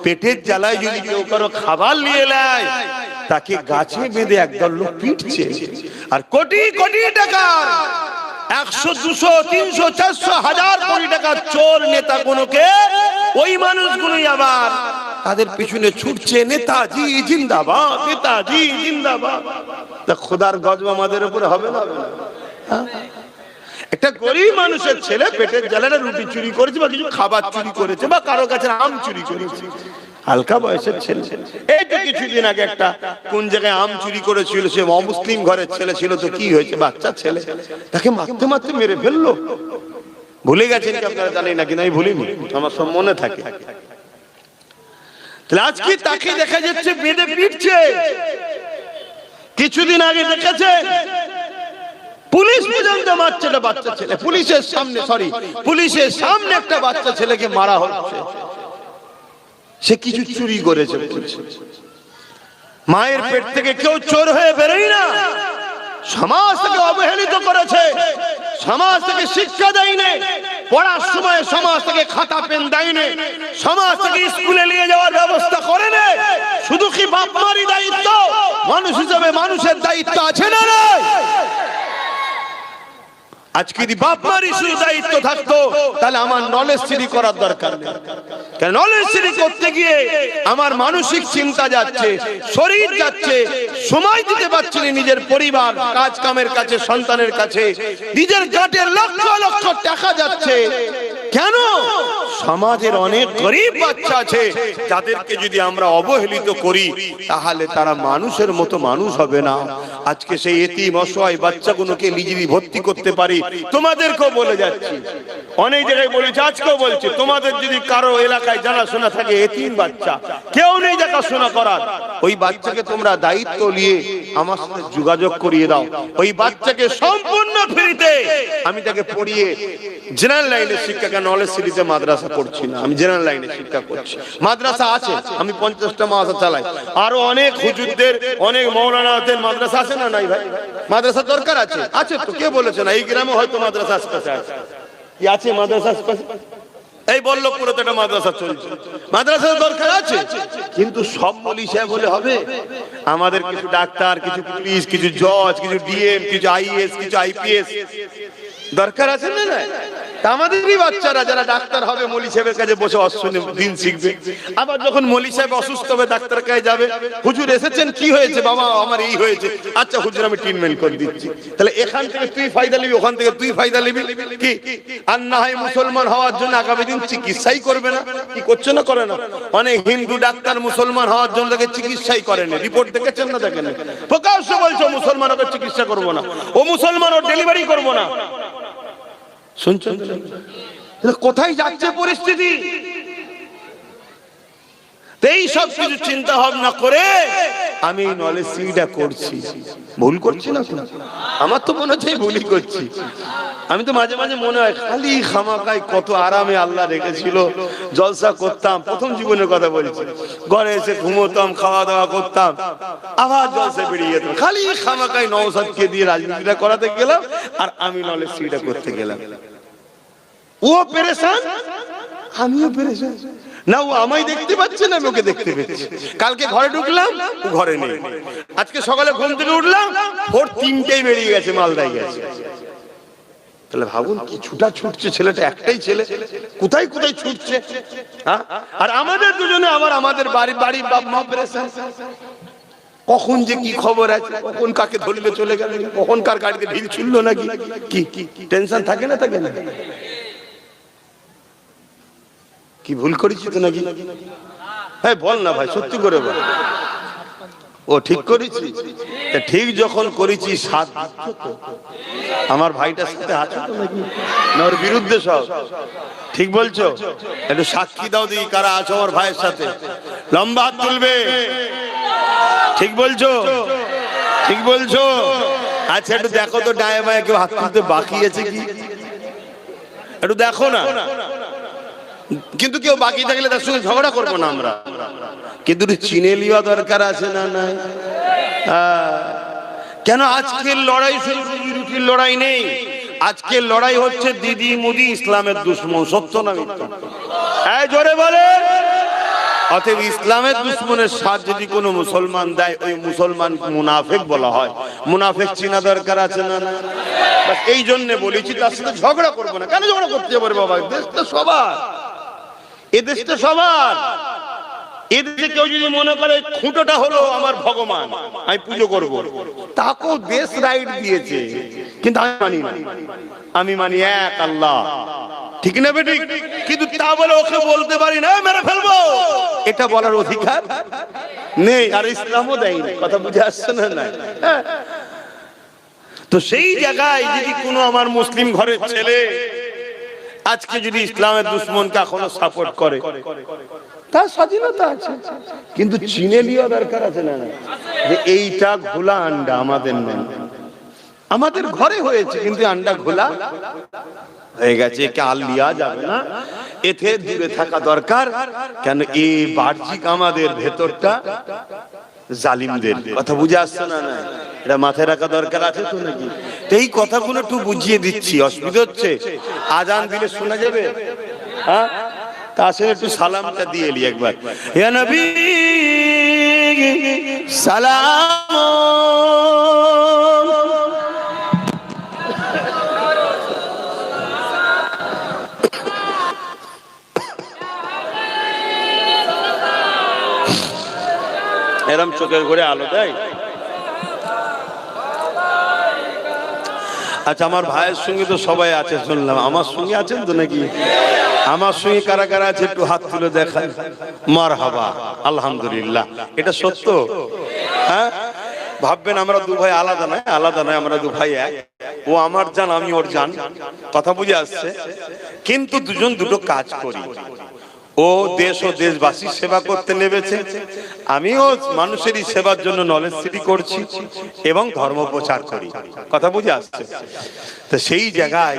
পেটের জ্বালায় যদি কেউ কারো খাবার নিয়ে নেয়, তাকে গাছে বেঁধে একদল লোক পিটছে। আর কোটি কোটি টাকা, 100, 200, 300, 400, 1000 কোটি টাকার চোর নেতা গুলোকে, ওই মানুষগুলোই আবার তাদের পিছনে ছুটছে, নেতাজি জিন্দাবাদ, নেতাজি জিন্দাবাদ। তা খোদার গজব আমাদের উপরে হবে না? একটা গরিব মানুষের ছেলে পেটের জ্বালায় রুটি চুরি করেছে, বা কিছু খাবার চুরি করেছে, বা কারো কাছে আম চুরি করেছে, হালকা বয়সের ছেলে। এই তো কিছুদিন আগে একটা কোন জায়গায় আম চুরি করেছিল, সে অমুসলিম ঘরের ছেলে ছিল, তো কি হয়েছে, বাচ্চা ছেলে, তাকে মারতে মারতে মেরে ফেললো। ভুলে গেছেন কি আপনারা? জানি না, কিন্তু আমি ভুলিনি, আমার সব মনে থাকে। আজকে তাকে দেখা যাচ্ছে বেঁধে পিটছে। কিছুদিন আগে দেখেছে পুলিশ পর্যন্ত মারছে একটা বাচ্চা ছেলে, পুলিশের সামনে, পুলিশের সামনে একটা বাচ্চা ছেলেকে মারা হচ্ছে। সে কিছু চুরি করেছে। মায়ের পেট থেকে কেউ চোর হয়ে বেরোয় না। সমাজ থেকে অবহেলিত করেছে, সমাজ থেকে শিক্ষা দেয়নি, পড়ার সময় সমাজ থেকে খাতা পেন দেয়নি, সমাজ থেকে স্কুলে নিয়ে যাওয়ার ব্যবস্থা করে না। শুধু কি বাপ মারই দায়িত্ব? মানুষ হিসেবে মানুষের দায়িত্ব আছে না? আজকে যদি বাপ মারই শুধু দায়িত্ব থাকতো, তাহলে আমার নলেজ চুরি করার দরকার নেই। কারণ নলেজ চুরি করতে গিয়ে আমার মানসিক চিন্তা যাচ্ছে, শরীর যাচ্ছে, সময় দিতে পারছি না নিজের পরিবার, কাজ কামের কাছে, সন্তানের কাছে, নিজের গাটের লক্ষ লক্ষ টাকা যাচ্ছে। কেন? সমাজের অনেক গরিব বাচ্চা আছে, যাদেরকে যদি আমরা অবহেলিত করি, তাহলে তারা মানুষের মতো মানুষ হবে না। আজকে সেই এতিম অসহায় বাচ্চাগুলোকে নিজেরই ভর্তি করতে পারি। তোমাদেরকেও বলে যাচ্ছি, অনেক জায়গায় বলেছি, আজকেও বলছি, তোমাদের যদি কারো এলাকায় জানাশোনা থাকে এতিম বাচ্চা, কেউ নেই দেখাশোনা করার, ওই বাচ্চাকে তোমরা দায়িত্ব নিয়ে আমার সাথে যোগাযোগ করিয়ে দাও। ওই বাচ্চাকে সম্পূর্ণ ফ্রিতে আমি তাকে পড়িয়ে জেনারেল লাইনের শিক্ষা, নলেজ সিটিতে মাদ্রাসা করছি না, আমি জেনারেল লাইনে শিক্ষা করছি। মাদ্রাসা আছে, আমি 50টা মাদ্রাসা চালাই। আরো অনেক হুজুরদের, অনেক মাওলানাদের মাদ্রাসা আছে না? নাই ভাই, মাদ্রাসা দরকার আছে। আছে তো, কে বলেছে না? এই গ্রামে হয়তো মাদ্রাসা আশপাশে আছে। কি আছে মাদ্রাসা আশপাশে? এই বল্লভপুরে তো একটা মাদ্রাসা চলছে, মাদ্রাসার দরকার আছে, কিন্তু সব মৌলভী সাহেব হলে হবে? আমাদের কিছু ডাক্তার, কিছু পুলিশ, কিছু জজ, কিছু ডিএম, কিছু আইএস, কিছু আইপিএস দরকার আছে না? না, আমাদেরই বাচ্চারা যারা ডাক্তার হবে মৌলভী সাহেবের কাছে বসে দিন শিখবে। আবার যখন মৌলভী সাহেব অসুস্থ হবে ডাক্তার কাছে যাবে, হুজুর এসেছেন, কি হয়েছে বাবা? আমার এই হয়েছে। আচ্ছা হুজুর আমি ট্রিটমেন্ট করে দিচ্ছি। তাহলে এখান থেকে তুই ফায়দা নিবি, ওখান থেকে তুই ফায়দা নিবি, কি? আর না হয় মুসলমান হওয়ার জন্য আগামী দিন চিকিৎসাই করবে না, কি করছে না? করে না। অনেক হিন্দু ডাক্তার মুসলমান হওয়ার জন্য তাকে চিকিৎসাই করেন, রিপোর্ট দেখেছেন না? দেখেন, প্রকাশ্য বলছো মুসলমান ওকে চিকিৎসা করবো না, ও মুসলমান ও ডেলিভারি করবো না। শুনছেন কোথায় যাচ্ছে পরিস্থিতি? এই সব কিছু চিন্তা ভাবনা করে আমি নলেজ সিডিটা করছি। ভুল করছি না? আমার তো মনে হচ্ছে ভুলই করছি। আমি তো মাঝে মাঝে মনে হয় খালি খামাকায় কত আরামে আল্লাহ রেখেছিল, জলসা করতাম। প্রথম জীবনের কথা বলছি, ঘরে এসে ঘুমোতাম, খাওয়া দাওয়া করতাম, আবার জলসা বেরিয়ে যেতাম। খালি খামাকায় নওশাদকে দিয়ে রাজনীতিটা করাতে গেলাম, আর আমি নলেজ সিডিটা করতে গেলাম। ও পেরেশান, আমিও পেরেশান। না ও আমায় দেখতে পাচ্ছে না, আমি ওকে দেখতে পাচ্ছি। কালকে ঘরে ঢুকলাম, ও ঘরে নেই। আজকে সকালে ঘুম থেকে উঠলাম, ভোর 3টেই বেরিয়ে গেছে, মালদায় গেছে। তাহলে ভাবুন কি ছুটা ছুটছে ছেলেটা, একটাই ছেলে, কোথায় কোথায় ছুটছে। আর আমাদের দুজনে আবার আমাদের বাড়ির বাপ মা পেরেশান। কখন যে কি খবর আছে, কখন কাকে ধরলে চলে গেল, কখন কার গাড়িতে ঢিল ছুড়লো নাকি, কি টেনশন থাকে না? থাকে না? কি ভুল করেছি তো নাকি? হ্যাঁ বল না ভাই, সত্যি করে বল। ও ঠিক করেছি? ঠিক যখন করেছি সাথ আমার ভাইটার সাথে আছে তো নাকি, না ওর বিরুদ্ধে সব? ঠিক বলছো? একটু সাক্ষী দাও দেখি কারা আছো আমার ভাইয়ের সাথে, লম্বা হাত তুলবে। ঠিক বলছো? ঠিক বলছো? আচ্ছা একটু দেখো তো ডায়ে বায়ে কেউ হাত তুলতে বাকি আছে কি, একটু দেখো না। কিন্তু কেউ বাকি থাকলে তার সঙ্গে ঝগড়া করবো না আমরা, কিন্তু চিনে লিওয়া দরকার আছে না? না কেন? আজকের লড়াই শুধু রুটির লড়াই নেই, আজকের লড়াই হচ্ছে দিদি মুদি ইসলামের দুশ্মন। সত্য না মিথ্যা? এই জোরে বলে। অতএব ইসলামের দুশ্মনের সাথ যদি কোনো মুসলমান দেয়, ওই মুসলমান মুনাফিক বলা হয়। মুনাফিক চিনা দরকার আছে না? না এই জন্য বলেছি তার সাথে ঝগড়া করবো না। কেন ঝগড়া করতে পারে বাবা? দেশটা সবার, এ দেশটা সবার। এদেশে কেউ যদি মনে করে খুঁটোটা হলো আমার ভগবান, আমি পুজো করব, তাকেও দেশ রাইট দিয়েছে, কিন্তু আমি মানি না। আমি মানি এক আল্লাহ, ঠিক না বেটি? কিন্তু তা বলে ওকে বলতে পারি না মেরে ফেলবো, এটা বলার অধিকার নেই, আর ইসলামও দেয়নি। কথা বুঝে আসছে না? না তো সেই জায়গায় যদি কোনো আমার মুসলিম ঘরের ছেলে আজকে যদি ইসলামের দুশ্মনকে এখনো সাপোর্ট করে, তার স্বাধীনতা আছে, কিন্তু চিনে লিওয়া দরকার আছে না? যে এইটা ঘোলা আন্ডা আমাদের নেই, আমাদের ঘরে হয়েছে, কিন্তু আন্ডা ঘোলা হয়ে গেছে, একে আর লিয়া যাবে না, এতে দূরে থাকা দরকার। কেন? এই বাহ্যিক আমাদের ভেতরটা জালিমদের। কথা বুঝে আসছে না? না এটা মাথায় রাখা দরকার আছে তো নাকি? এই কথাগুলো একটু বুঝিয়ে দিচ্ছি, অসুবিধা হচ্ছে? আজান দিলে শোনা যাবে? হ্যাঁ, তা আসলে একটু সালামটা দিয়ে এলি একবার। ইয়া নবী সালাম। এরম চোখের ঘুরে আলো দেয়। আচ্ছা আমার ভাইয়ের সঙ্গে তো সবাই আছে শুনলাম, আমার সঙ্গে আছেন তো নাকি? আমার সঙ্গে কারা কারা আছে একটু হাত তুলে দেখায়। মারহাবা, আলহামদুলিল্লাহ। এটা সত্য? হ্যাঁ, ভাববেন আমরা দু ভাই আলাদা নয়, আলাদা নয়, আমরা দু ভাই এক। ও আমার জান, আমি ওর জান। কথা বুঝে আসছে? কিন্তু দুজন দুটো কাজ করি। ও দেশ ও দেশবাসীর সেবা করতে নেমেছে, আমিও মানুষেরই সেবার জন্য নলেজ সিটি করছি এবং ধর্ম প্রচার করি। কথা বুঝে আসছে? তো সেই জায়গায়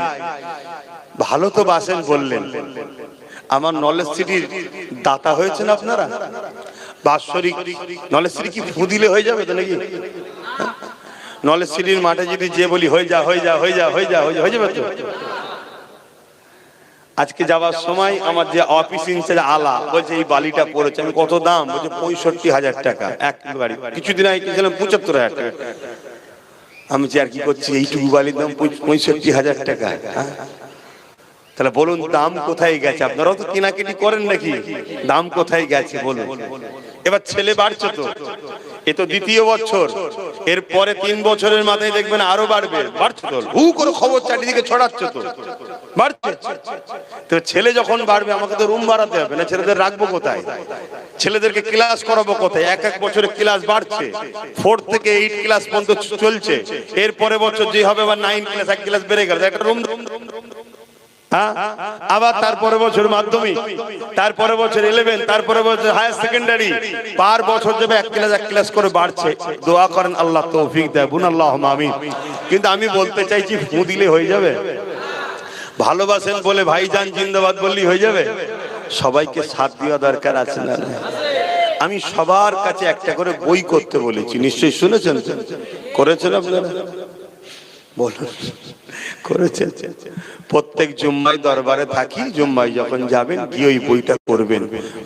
ভালো তো বাসেন বললেন, আমার নলেজ সিটির দাতা হয়েছেন আপনারা। বাৎসরিক নলেজ সিটি কি ফু দিলে হয়ে যাবে তো নাকি? নলেজ সিটির মাঠে যদি যে বলি হয়ে যা হয়ে যা হয়ে যা হয়ে যা হয়ে যাবে তো? আজকে যাওয়ার সময় আমার যে অফিস ইনচার্জ আলা বলছে এই বালিটা পড়েছে, আমি কত দাম বলছে 65,000 টাকা এক বাড়ি। কিছুদিন আগে কিনছিলাম 75,000 টাকা। আমি যে আর কি করছি, এইটুকু বালির দাম 65,000 টাকা। তাহলে বলুন দাম কোথায় গেছে? আপনারাও তো কেনাকাটি করেন নাকি, দাম কোথায় গেছে বলুন। এবার ছেলে বাড়ছে তো, এ তো দ্বিতীয় বছর, এরপরে 3 বছরের মাথায় দেখবেন আরো বাড়বে, বাড়ছে তো, হু করে খবর চারিদিকে ছড়াচ্ছে তো, বাড়ছে। তো ছেলে যখন বাড়বে আমাকে তো রুম বাড়াতে হবে না, ছেলেদের রাখবো কোথায়, ছেলেদেরকে ক্লাস করাবো কোথায়? এক এক বছরে ক্লাস বাড়ছে, 4 থেকে 8 ক্লাস পর্যন্ত চলছে, এরপরে বছর যে হবে আবার 9 ক্লাস, এক ক্লাস বেড়ে গেল, একটা রুম। আবার তারপরে বছর মাধ্যমিক, তারপরে বছর 11, তারপরে বছর হায়ার সেকেন্ডারি, পার বছর যাবে এক ক্লাস করে বাড়ছে। দোয়া করেন আল্লাহ তৌফিক দেয়, বুন আল্লাহুম্মা আমিন। কিন্তু আমি বলতে চাইছি ফু দিলে হয়ে যাবে? ভালোবাসেন বলে ভাইজান জিন্দাবাদ বললেই হয়ে যাবে? সবাইকে সাথ দেওয়া দরকার আছে না? আমি সবার কাছে একটা করে বই করতে বলেছি, নিশ্চয়ই শুনেছেন, করেছেন আপনারা? বলুন করেছেন? প্রত্যেক জুম্মায় দরবারে থাকি, জুম্মায় যখন যাবেন গিয়ে ওই বইটা করবেন।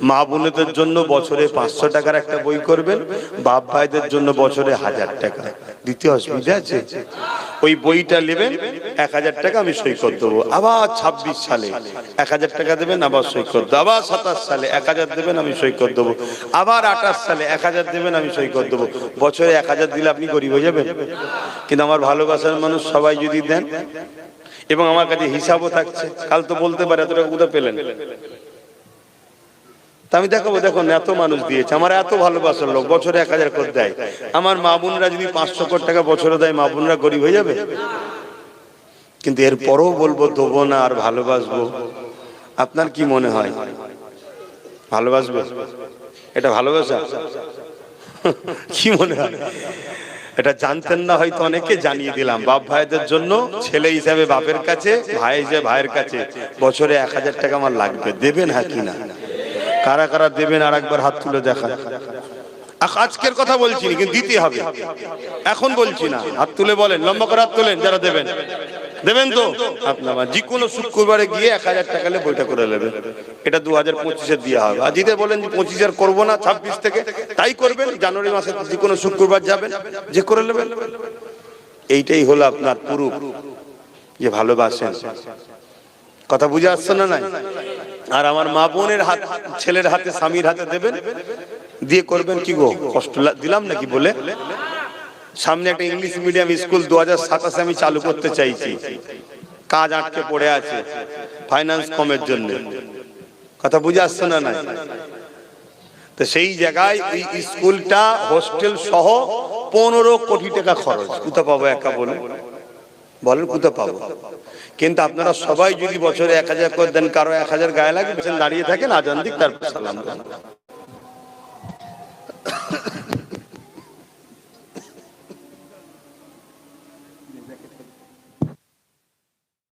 মা বোনেদের জন্য বছরে 500 টাকার একটা বই করবেন, বাপ ভাইদের জন্য বছরে 1000 টাকা। দ্বিতীয় অসুবিধা আছে? ওই বইটা নেবেন, 1000 টাকা আমি সই করে দেবো। আবার 26 সালে 1000 টাকা দেবেন, আবার সই করে দেবো। আবার 27 সালে 1000 দেবেন, আমি সই করে দেবো। আবার 28 সালে 1000 দেবেন, আমি সই করে দেবো। বছরে 1000 দিলে আপনি গরিব হয়ে যাবেন। কিন্তু আমার ভালোবাসার মানুষ সবাই যদি দেন, এবং আমার কাছে হিসাবও থাকছে, কাল তো বলতে পারে এত টাকা কোথায় পেলেন, তা আমি দেখাবো, দেখুন এত মানুষ দিয়েছে, আমার এত ভালোবাসার লোক বছরে 1000 করে দেয়। আমার মা বোনরা যদি 500 কোটি টাকা বছরে দেয়, মা বোনরা গরিব হয়ে যাবে? কিন্তু এরপরও বলবো দেবো না আর ভালোবাসবো। আপনার কি মনে হয়, ভালোবাসবে? এটা ভালোবাসা? কি মনে হয়? এটা জানতেন না হয়তো, অনেকে জানিয়ে দিলাম। বাপ ভাইদের জন্য ছেলে হিসাবে বাপের কাছে, ভাই হিসেবে ভাইয়ের কাছে বছরে 1000 টাকা আমার লাগবে। দেবেন হ্যাঁ কি না? কারা কারা দেবেন আর একবার হাত তুলে দেখান। আজকের কথা বলছি না, কিন্তু দিতে হবে, এখন বলছি না। হাত তুলে বলেন, লম্বা করে হাত তোলেন যারা দেবেন। দেবেন তো? আপনার যে কোনো শুক্রবারে গিয়ে 1000 টাকা নিয়ে বইটা করে নেবেন। এটা 2025-এ দেওয়া হবে। আর যদি বলেন যে 25 করবো না, 26 থেকে, তাই করবেন। জানুয়ারি মাসে যে কোনো শুক্রবার যাবেন, যে করে নেবেন। এইটাই হলো আপনার পুরুষ যে ভালোবাসেন। কথা বুঝে আসছে না? নাই? আর আমার মা বোনের হাত, ছেলের হাতে, স্বামীর হাতে দেবেন, দিয়ে করবেন কি গো, কষ্ট দিলাম নাকি বলে? সামনে একটা ইংলিশ মিডিয়াম স্কুল 2027 আমি চালু করতে চাইছি, কাজ আটকে পড়ে আছে ফাইন্যান্স কমের জন্য। কথা বুঝে আসছে না? নাই? তো সেই জায়গায় ওই স্কুলটা হোস্টেল সহ 15 কোটি টাকা খরচ। কোথা পাবো একা বলে? বলেন কোথা পাবো? কিন্তু আপনারা সবাই যদি বছরে 1000 করে দেন, কারো 1000 গায়ে লাগবে, দাঁড়িয়ে থাকেন, আজান দিক, তারপর সালাম দেন।